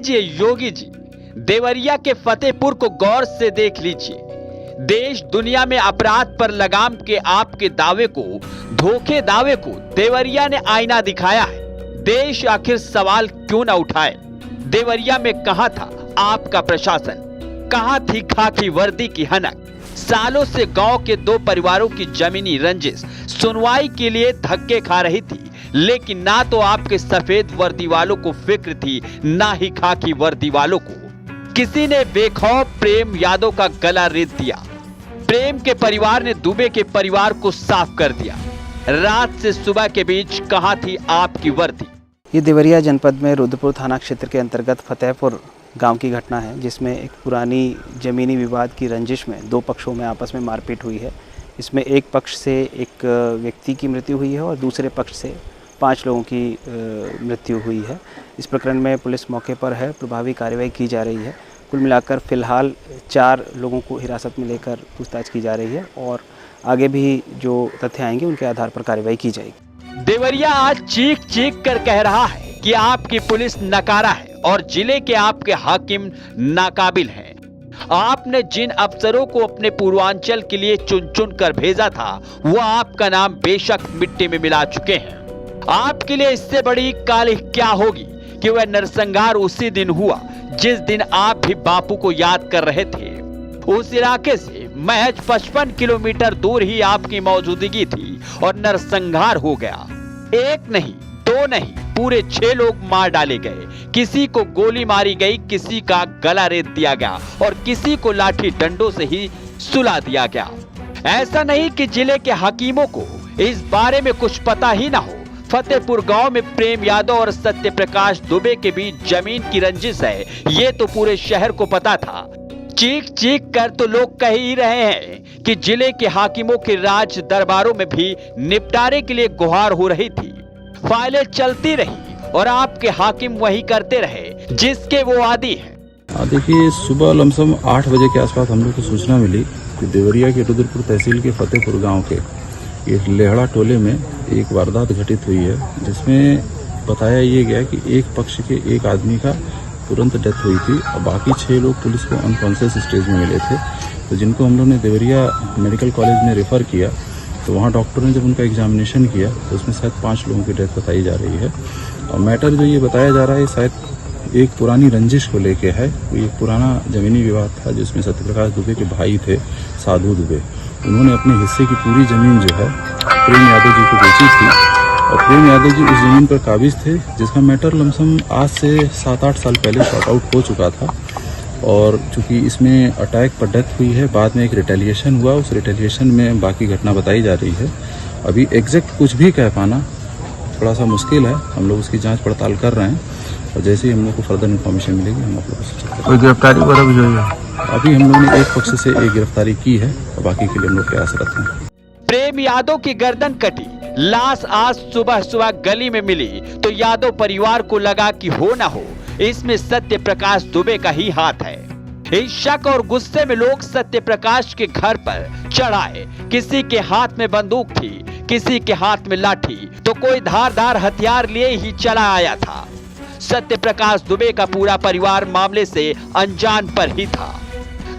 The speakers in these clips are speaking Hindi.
लीजिए योगी जी, देवरिया के फतेहपुर को गौर से देख लीजिए। देश दुनिया में अपराध पर लगाम के आपके दावे को, धोखे दावे को देवरिया ने आईना दिखाया है। देश आखिर सवाल क्यों न उठाए? देवरिया में कहां था आपका प्रशासन? कहां थी खाकी वर्दी की हनक? सालों से गांव के दो परिवारों की जमीनी रंजिश सुनवाई के लिए धक्के खा रही थी, लेकिन ना तो आपके सफेद वर्दी वालों को फिक्र थी, ना ही खाकी वर्दी वालों को। किसी ने बेखौफ प्रेम यादव का गला रेत दिया। प्रेम के परिवार ने दुबे के परिवार को साफ कर दिया। रात से सुबह के बीच कहां थी आपकी वर्दी? ये देवरिया जनपद में रुद्रपुर थाना क्षेत्र के अंतर्गत फतेहपुर गांव की घटना है, जिसमें एक पुरानी ज़मीनी विवाद की रंजिश में दो पक्षों में आपस में मारपीट हुई है। इसमें एक पक्ष से एक व्यक्ति की मृत्यु हुई है और दूसरे पक्ष से 5 लोगों की मृत्यु हुई है। इस प्रकरण में पुलिस मौके पर है, प्रभावी कार्रवाई की जा रही है। कुल मिलाकर फ़िलहाल 4 लोगों को हिरासत में लेकर पूछताछ की जा रही है और आगे भी जो तथ्य आएंगे उनके आधार पर कार्रवाई की जाएगी। देवरिया आज चीख चीख कर कह रहा है कि आपकी पुलिस नकारा है और जिले के आपके हाकिम नाकाबिल हैं। आपने जिन अफसरों को अपने पूर्वांचल के लिए चुन चुन कर भेजा था, वो आपका नाम बेशक मिट्टी में मिला चुके हैं। आपके लिए इससे बड़ी कालिख क्या होगी कि वह नरसंहार उसी दिन हुआ जिस दिन आप भी बापू को याद कर रहे थे। उस इलाके से महज 55 किलोमीटर दूर ही आपकी मौजूदगी थी और नरसंहार हो गया। एक नहीं, 2 नहीं, पूरे 6 लोग मार डाले गए। किसी को गोली मारी गई, किसी का गला रेत दिया गया और किसी को लाठी डंडों से ही सुला दिया गया। ऐसा नहीं कि जिले के हकीमों को इस बारे में कुछ पता ही ना हो। फतेहपुर गांव में प्रेम यादव और सत्य प्रकाश दुबे के बीच जमीन की रंजिश है, ये तो पूरे शहर को पता था। चीख चीख कर तो लोग कह ही रहे हैं कि जिले के हाकिमों के राज दरबारों में भी निपटारे के लिए गुहार हो रही थी। फाइलें चलती रही और आपके हाकिम वही करते रहे जिसके वो आदी हैं। देखिए, सुबह लमसम 8 बजे के आसपास हम लोग को सूचना मिली कि देवरिया के रुद्रपुर तहसील के फतेहपुर गांव के एक लेहड़ा टोले में एक वारदात घटित हुई है, जिसमें बताया ये गया कि एक पक्ष के एक आदमी का तुरंत डेथ हुई थी और बाकी 6 लोग पुलिस को अनकॉन्शियस स्टेज में मिले थे। तो जिनको हम लोग ने देवरिया मेडिकल कॉलेज में रेफर किया, तो वहाँ डॉक्टर ने जब उनका एग्जामिनेशन किया तो उसमें शायद 5 लोगों की डेथ बताई जा रही है। और मैटर जो ये बताया जा रहा है शायद एक पुरानी रंजिश को लेके है। कोई एक पुराना जमीनी विवाद था जिसमें सत्यप्रकाश दुबे के भाई थे साधु दुबे। उन्होंने अपने हिस्से की पूरी जमीन जो है प्रेम यादव जी को बेची थी और प्रेम यादव जी उस जमीन पर काबिज थे, जिसका मैटर लमसम आज से 7-8 साल पहले सॉर्ट आउट हो चुका था। और चूंकि इसमें अटैक पर डेथ हुई है, बाद में एक रिटेलिएशन हुआ, उस रिटेलिएशन में बाकी घटना बताई जा रही है। अभी एग्जैक्ट कुछ भी कह पाना थोड़ा सा मुश्किल है। हम लोग उसकी जांच पड़ताल कर रहे हैं और जैसे ही हम लोग को फर्दर इन्फॉर्मेशन मिलेगी हम आप लोग को सूचित करेंगे। कोई गिरफ्तारी वगैरह भी हुई है? अभी हम लोग ने एक पक्ष से एक गिरफ्तारी की है और बाकी के लिए हम लोग प्रयासरत हैं। प्रेम यादव की गर्दन कटी, लाश आज सुबह सुबह गली में मिली तो यादव परिवार को लगा कि हो ना हो इसमें सत्य प्रकाश दुबे का ही हाथ है। इस शक और गुस्से में लोग सत्य प्रकाश के घर पर चढ़ाए। किसी के हाथ में बंदूक थी, किसी के हाथ में लाठी, तो कोई धारदार हथियार लिए ही चला आया था। सत्य प्रकाश दुबे का पूरा परिवार मामले से अनजान पर ही था।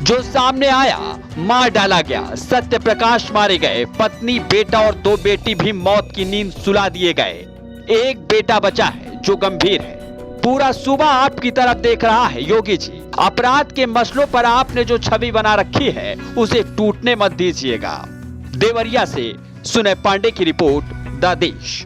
जो सामने आया मार डाला गया। सत्य प्रकाश मारे गए, पत्नी, बेटा और 2 बेटी भी मौत की नींद सुला दिए गए। एक बेटा बचा है जो गंभीर है। पूरा सूबा आपकी तरफ देख रहा है योगी जी। अपराध के मसलों पर आपने जो छवि बना रखी है उसे टूटने मत दीजिएगा। देवरिया से सुनय पांडे की रिपोर्ट, द देश।